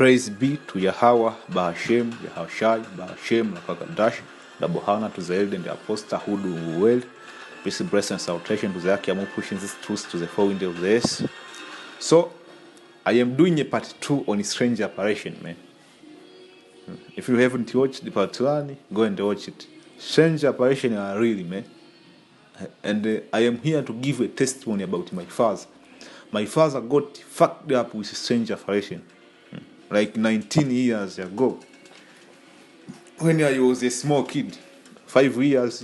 Praise be to Yahweh, Bahashem, Yahushai, Bahashem, Lakakadash, the Bohana to the elder and the apostle who do well. Peace, blessing, and salvation to the Akiamu pushing this truth to the four windows of the earth. So, I am doing a part 2 on strange apparition, man. If you haven't watched the part 1, go and watch it. Strange apparition are really, man. And I am here to give a testimony about my father. My father got fucked up with strange apparition. Like 19 years ago, when I was a small kid, 5 years,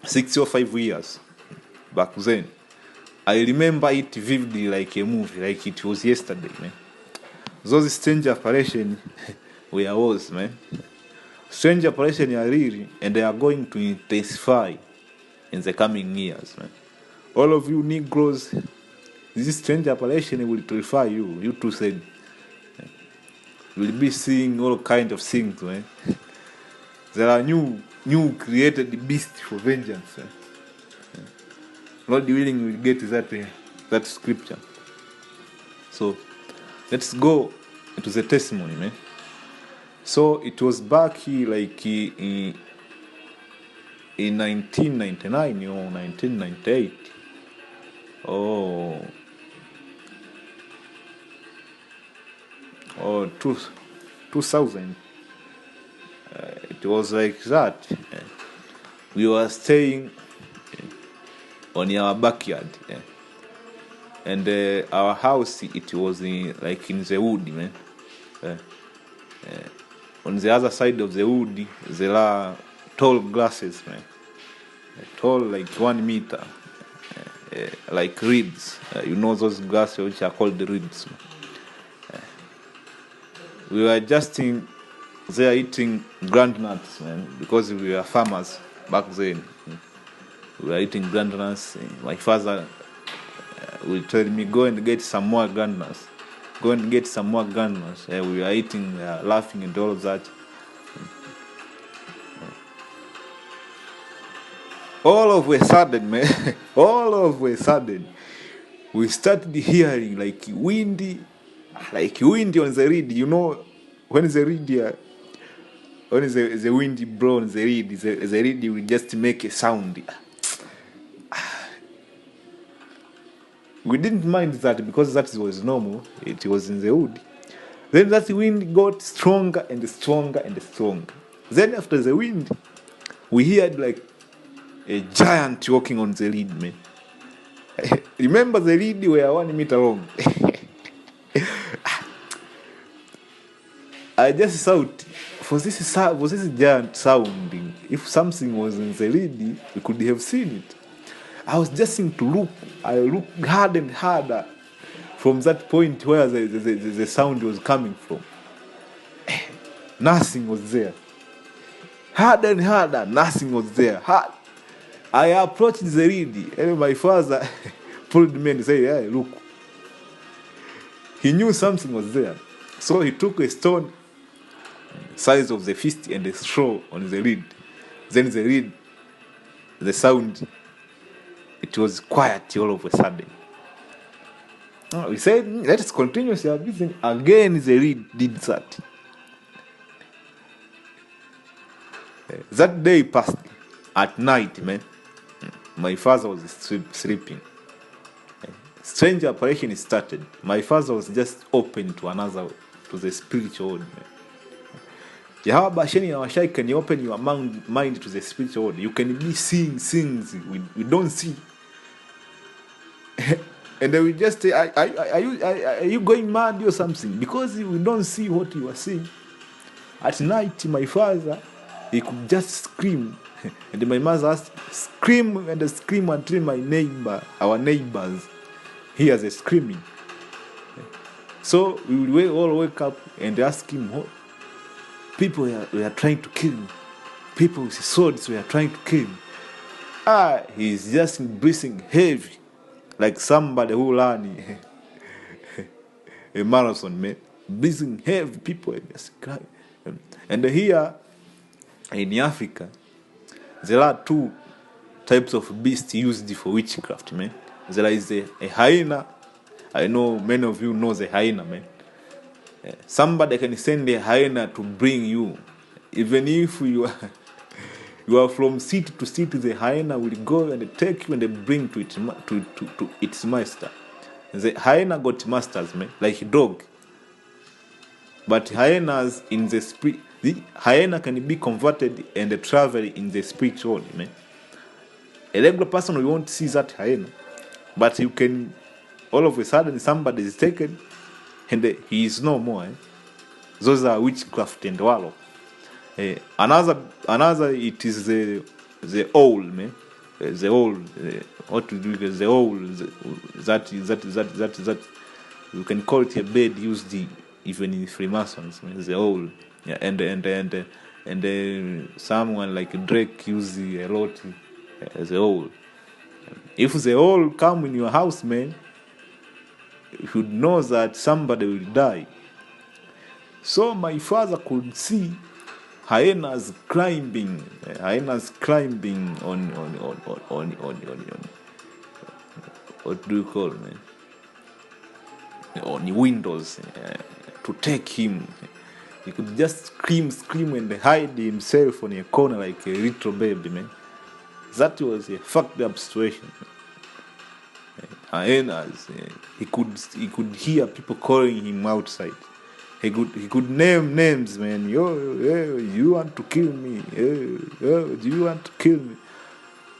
6 or 5 years back then. I remember it vividly like a movie, like it was yesterday, man. Those strange apparitions where I was, man. Strange apparitions are real, and they are going to intensify in the coming years, man. All of you Negroes, this strange apparition will terrify you. You too said. You will be seeing all kinds of things, man. There are new created beasts for vengeance. Lord willing, we'll get that scripture. So, let's go into the testimony, man. So, it was back here, like in 1999 or 1998. Or 2000. It was like that. We were staying on our backyard, and our house, it was in the wood, man. On the other side of the wood, there are tall grasses, man. Tall, like 1 meter, like reeds. You know those grasses which are called the reeds. We were just there eating groundnuts, man, because we were farmers back then. We were eating groundnuts. My father will tell me, go and get some more groundnuts. Go and get some more groundnuts. We were eating, laughing and all of that. All of a sudden, man, we started hearing like windy on the reed. You know, when the reed, when the wind blows on the reed will just make a sound. We didn't mind that because that was normal. It was in the wood. Then that wind got stronger and stronger and stronger. Then after the wind, we heard like a giant walking on the reed, man. Remember the reed were 1 meter long. I just thought, for this giant sounding, if something was in the reed, we could have seen it. I was just to look. I looked hard and harder from that point where the sound was coming from. Nothing was there. Harder and harder, nothing was there. I approached the reed, and my father pulled me and said, "Hey, look." He knew something was there. So he took a stone size of the fist and throw on the reed. Then the reed, the sound, it was quiet all of a sudden. We said, let's continue our business. Again, the reed did that. That day passed at night, man. My father was sleeping. Strange apparition started. My father was just open to the spiritual world, man. Yahweh Basheni Yahushai, can you open your mind to the spiritual world? You can be seeing things we don't see. And then we just say, are you going mad or something? Because we don't see what you are seeing. At night, my father, he could just scream. And my mother asked, scream until our neighbors hear the screaming. So we will all wake up and ask him, people were trying to kill him. People with swords were trying to kill him. He's just breathing heavy, like somebody who ran a marathon, man. Breathing heavy, people are just crying. And here in Africa, there are 2 types of beasts used for witchcraft, man. There is a hyena I know many of you know the hyena, man. Somebody can send a hyena to bring you. Even if you are, you are from city to city, the hyena will go and take you and they bring to its master. The hyena got masters, man, like a dog. But hyenas in the spirit, the hyena can be converted and travel in the spiritual world, man. A regular person will won't see that hyena, but you can, all of a sudden somebody is taken and he is no more. Those are witchcraft and warlock. Another it is the owl, man. The owl, what to do is the owl, that you can call it a bird used even in Freemasons, man, the owl. Yeah, and someone like Drake used a lot the owl. If the owl come in your house, man, you should know that somebody will die. So my father could see hyenas climbing on what do you call it, man? On the windows to take him. He could just scream and hide himself on a corner like a little baby, man. That was a fucked up situation. Hyenas, he could hear people calling him outside. He could name names, man. Yo, you want to kill me? Yo, do you want to kill me?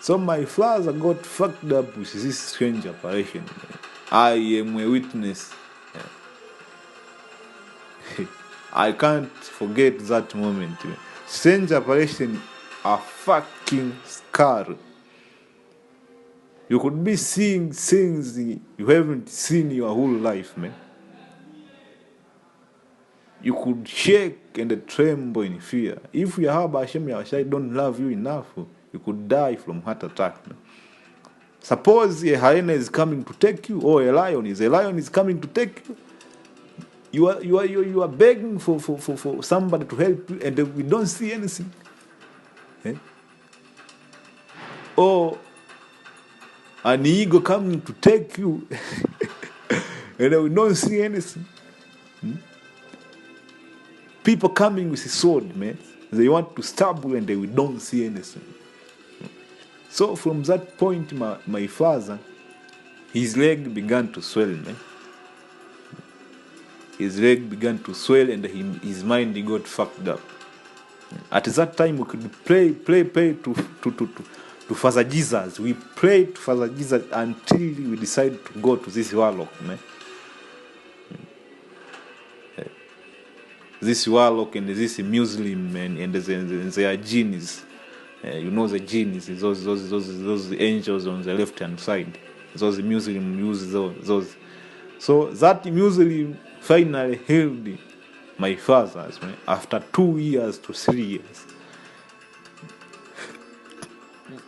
So my father got fucked up with this strange apparition. Man. I am a witness. I can't forget that moment. Man. Strange apparition, a fucking scar. You could be seeing things you haven't seen your whole life, man. You could shake and tremble in fear. If Yahweh Hashem Yahushai don't love you enough, you could die from heart attack. Man. Suppose a hyena is coming to take you, or a lion is coming to take you. You are begging for somebody to help you, and we don't see anything. Or an eagle coming to take you, and we don't see anything. People coming with a sword, man. They want to stab you and we don't see anything. So from that point, my father, his leg began to swell, man. His leg began to swell and his mind got fucked up. At that time, we could pray to Father Jesus. We prayed to Father Jesus until we decided to go to this warlock, man. This warlock and this Muslim, man, and their genies. You know the genies, those angels on the left hand side. Those Muslim use those. So that Muslim finally healed my father's, man, after 2 years to 3 years.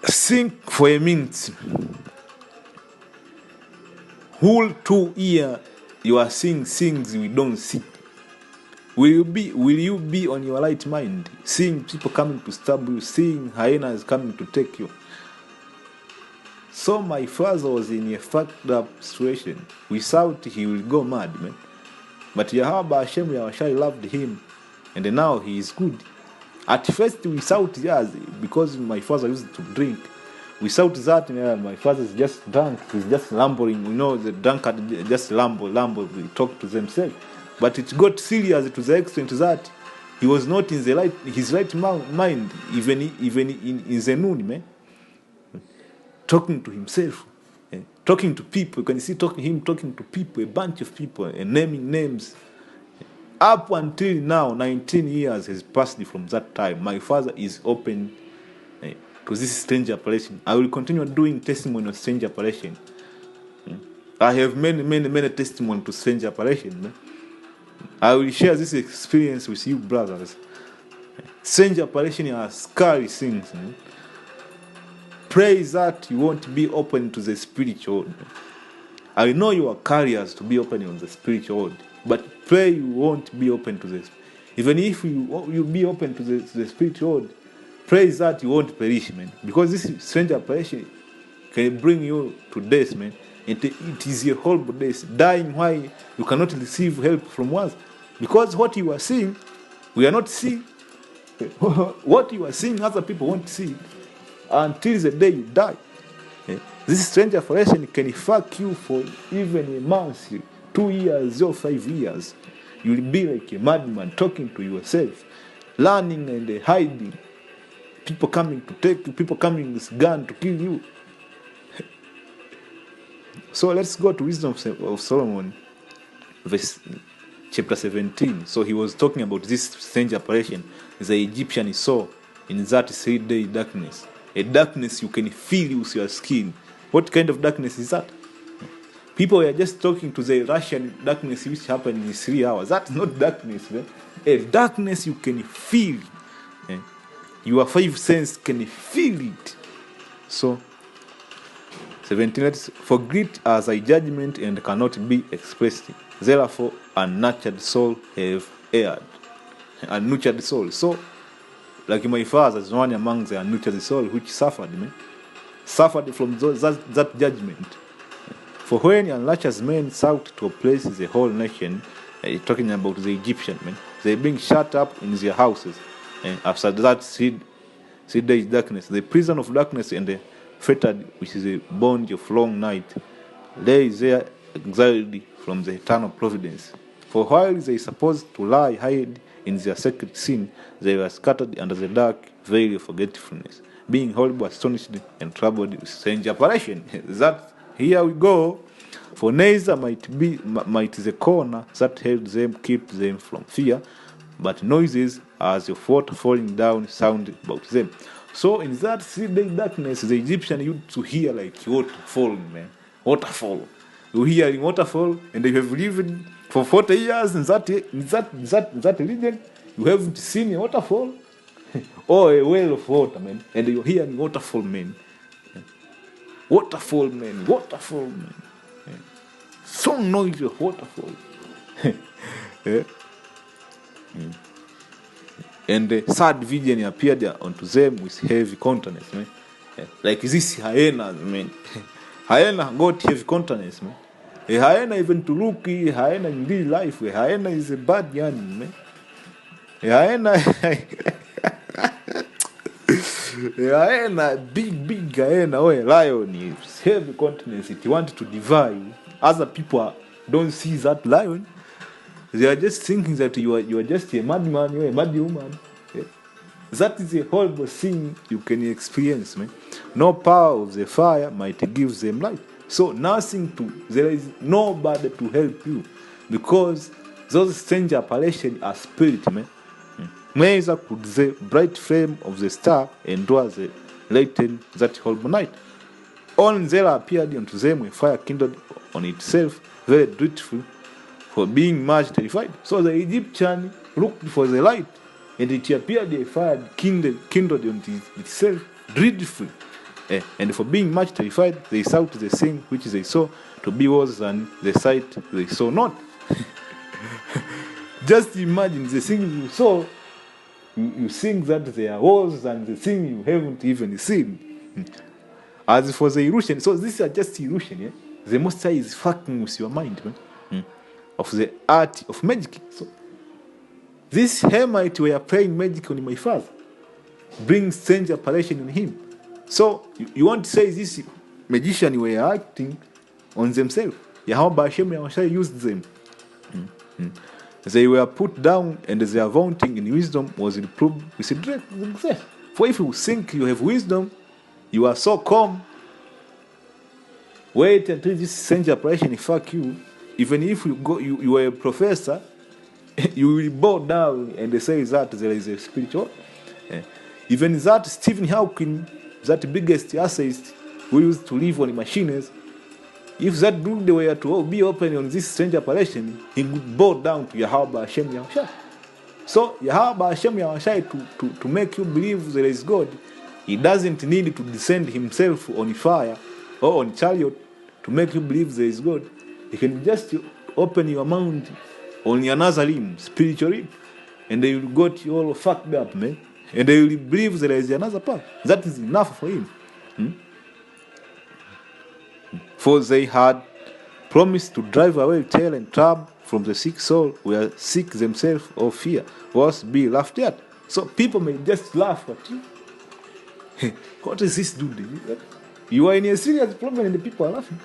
Think for a minute. Whole 2 years you are seeing things we don't see. Will you be on your right mind, seeing people coming to stab you, seeing hyenas coming to take you? So my father was in a fucked up situation. We thought he will go mad, man. But Yahweh Hashem Yahushai loved him, and now he is good. At first we thought, yes, because my father used to drink, we thought that my father is just drunk, he's just lumbering. You know, the drunkard just lumber, they talk to themselves. But it got serious to the extent that he was not in his right mind, even in the noon, man. Talking to himself, talking to people. You can see him talking to people, a bunch of people, and naming names. Up until now, 19 years has passed from that time. My father is open to this strange apparition. I will continue doing testimony of strange apparition. I have many testimony to strange apparition, man. I will share this experience with you, brothers. Strange apparition are scary things, man. Pray that you won't be open to the spiritual world. I know you are carriers to be open on the spiritual world, but pray you won't be open to this. Even if you be open to the spiritual world, pray that you won't perish, man. Because this strange apparition can bring you to death, man. it is a horrible death, dying why you cannot receive help from us. Because what you are seeing, we are not seeing. What you are seeing, other people won't see it until the day you die. This strange apparition can fuck you for even a month, 2 years or 5 years. You'll be like a madman talking to yourself, running and hiding. People coming to take you, people coming with gun to kill you. So let's go to Wisdom of Solomon, verse chapter 17. So he was talking about this strange apparition the Egyptian saw in that 3-day darkness. A darkness you can feel with your skin. What kind of darkness is that? People were just talking to the Russian darkness which happened in 3 hours. That's not darkness, man. A darkness you can feel. Your 5 senses can feel it. So 17, for great are thy judgment and cannot be expressed. Therefore, unnurtured soul have erred. Unnurtured soul. So, like my father is one among the unnurtured soul which suffered from that judgment. For when unrighteous men sought to oppress the whole nation, talking about the Egyptian men, they being shut up in their houses. After that 3 days darkness, the prison of darkness and the fettered, which is a bond of long night, lay there exiled from the eternal providence. For while they supposed to lie hid in their secret sin, they were scattered under the dark veil of forgetfulness, being horribly astonished and troubled with strange apparition. That here we go. For neither might the corner that held them keep them from fear, but noises as of water falling down sound about them. So in that 3-day darkness, the Egyptian used to hear like waterfall, man. Waterfall. You hear waterfall, and you have lived for 40 years in that region. You haven't seen a waterfall or a well of water, man. And you hear waterfall, man. Waterfall, man. Waterfall, man. So noisy of waterfall. Yeah. And the third vision appeared unto them with heavy countenance, man. Like this hyena, man. Hyena got heavy countenance, man. A hyena, even to look, a hyena in real life, a hyena is a bad animal, man. A hyena, a hyena, big hyena, or a lion is heavy countenance. It wants to devour you. Other people don't see that lion. They are just thinking that you are just a madman, you are a mad woman. Yeah. That is a horrible thing you can experience, man. No power of the fire might give them light. So there is nobody to help you, because those strange apparitions are spirit, man. Neither could the bright flame of the star endure the lighten that horrible night. Only there appeared unto them a fire kindled on itself, very dreadful, for being much terrified. So the Egyptian looked for the light, and it appeared a fire kindled on itself, dreadful. And for being much terrified, they sought the thing which they saw to be worse than the sight they saw not. Just imagine the thing you saw, you think that they are worse than the thing you haven't even seen. As for the illusion, so these are just illusion, yeah? The Most High is fucking with your mind, man. Of the art of magic. So this Hamite were playing magic on my father, bring strange apparition in him. So you want to say this magician were acting on themselves. Yahweh Hashem Yahushai used them. They were put down, and their vaunting in wisdom was reproved with success. For if you think you have wisdom, you are so calm. Wait until this strange apparition fuck you. Even if you are a professor, you will bow down and say that there is a spiritual. Even that Stephen Hawking, that biggest atheist who used to live on machines, if that dude were to be open on this strange apparition, he would bow down to Yahweh Hashem Yahushai. So Yahweh Hashem Yahushai to make you believe there is God, he doesn't need to descend himself on fire or on chariot to make you believe there is God. He can just open your mouth on another limb, spiritual limb, and they will got you all fucked up, man. And they will believe there is another path. That is enough for him. For they had promised to drive away terror and trouble from the sick soul, where sick themselves of fear was be laughed at. So people may just laugh at you. What is this doing? You are in a serious problem and the people are laughing.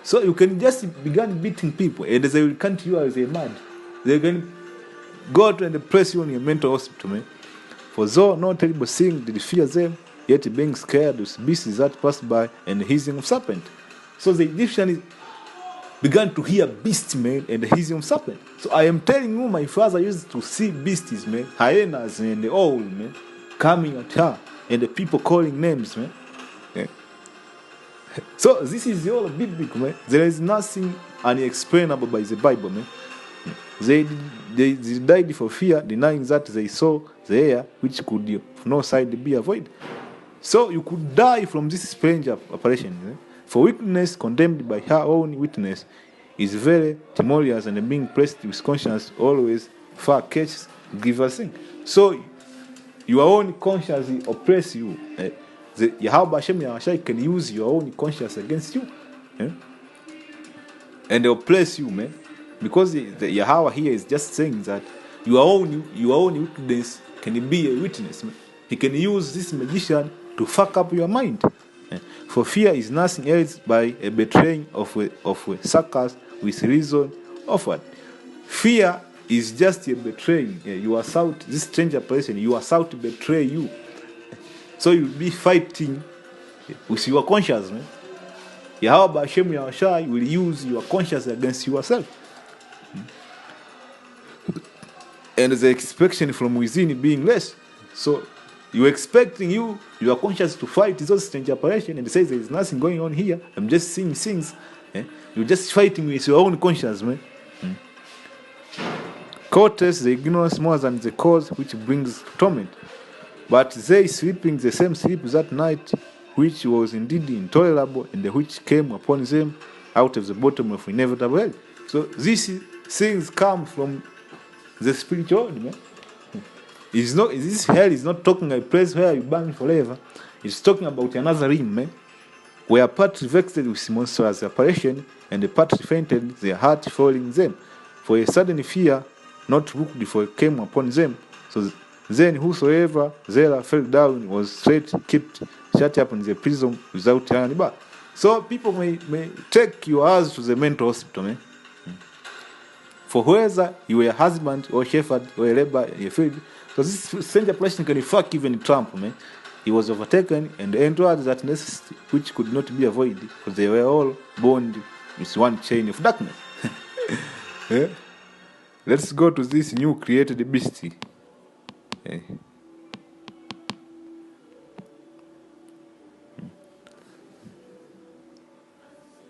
So you can just begin beating people and they will count you as a mad. They can go to and place you in a mental hospital, man. For though no terrible thing did fear them, yet being scared with beasts that passed by and the hissing of serpent. So the Egyptians began to hear beasts, man, and the hissing of serpent. So I am telling you, my father used to see beasts, man, hyenas and the owl, man, coming at her, and the people calling names, man. Yeah. So this is all biblical, man. There is nothing unexplainable by the Bible, man. They died for fear, denying that they saw the air, which could of no side be avoided. So you could die from this strange apparition. Eh? For wickedness condemned by her own witness is very timorous, and being placed with conscience always far catches grievous sin. So your own conscience oppress you. The Yahweh Hashem Yahashai can use your own conscience against you. And they oppress you, man. Because the Yahweh here is just saying that your own witness can be a witness. Man. He can use this magician to fuck up your mind. For fear is nothing else by a betraying of a sarcasm with reason offered. Fear is just a betraying. You are sought, this stranger person, you are sought to betray you. So you'll be fighting with your conscience, man. Yahweh Hashem Yahushai will use your conscience against yourself. And the expectation from within being less. So you're expecting your conscience to fight those strange apparition and say there is nothing going on here. I'm just seeing things. You're just fighting with your own conscience, man. Courtest the ignorance more than the cause which brings torment. But they sleeping the same sleep that night, which was indeed intolerable, and which came upon them out of the bottom of inevitable hell. So these things come from the spiritual world, man. This hell is not talking a place where you burn forever. It's talking about another realm, man, where partly vexed with monstrous apparition, and partly fainted, their heart falling them. For a sudden fear, not looked for, came upon them. So then whosoever there fell down was straight kept shut up in the prison without any bar. So people may take your house to the mental hospital, man. For whether you were a husband or shepherd or a labor in a field, so this stranger person can fuck even Trump, man. He was overtaken and entered that necessity which could not be avoided, because they were all bound with one chain of darkness. Yeah? Let's go to this new created beast. Yeah.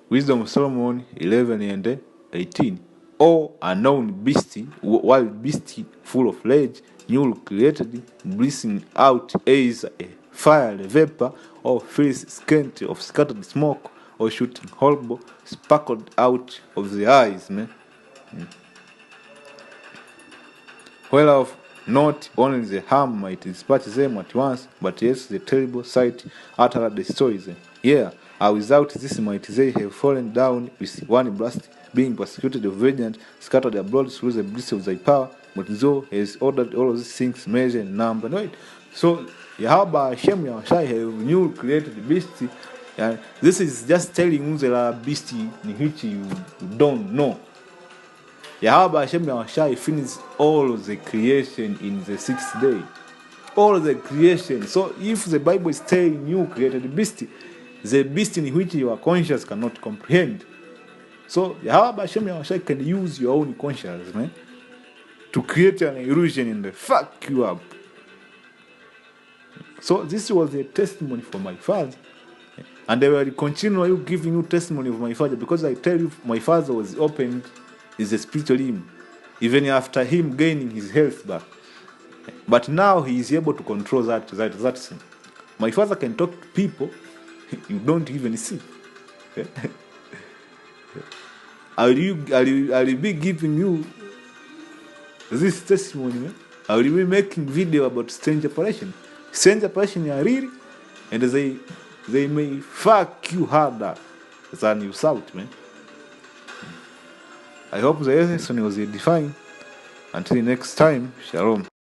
Wisdom of Solomon 11 and 18. O unknown beast, wild beast, full of rage, newly created, breathing out as a fire vapor, or face scant of scattered smoke, or shooting horrible, sparkled out of the eyes, man. Whereof not only the harm might dispatch them at once, but yes, the terrible sight utterly destroys them. Yeah, without this might they have fallen down with one blast, being persecuted of vengeance, scattered abroad through the bliss of thy power, but thou has ordered all of these things, measure and number. Right? So Yahweh Hashem Yahushai have new created the beast, and this is just telling you there are beasts in which you don't know. Yahweh Hashem Yahushai finished all of the creation in the sixth day. All of the creation. So if the Bible is telling you created the beast in which your conscience cannot comprehend. So Yahweh Hashem Yahushai can use your own conscience, man, to create an illusion and fuck you up. So this was a testimony for my father. And they will continue giving you testimony of my father, because I tell you, my father was opened is a spiritual realm, even after him gaining his health back. But now he is able to control that thing. My father can talk to people you don't even see. I will be giving you this testimony, man. I will be making video about strange apparition. Strange apparition are real, and they they may fuck you harder than you shout, man. I hope the lesson was edifying. Until next time, shalom.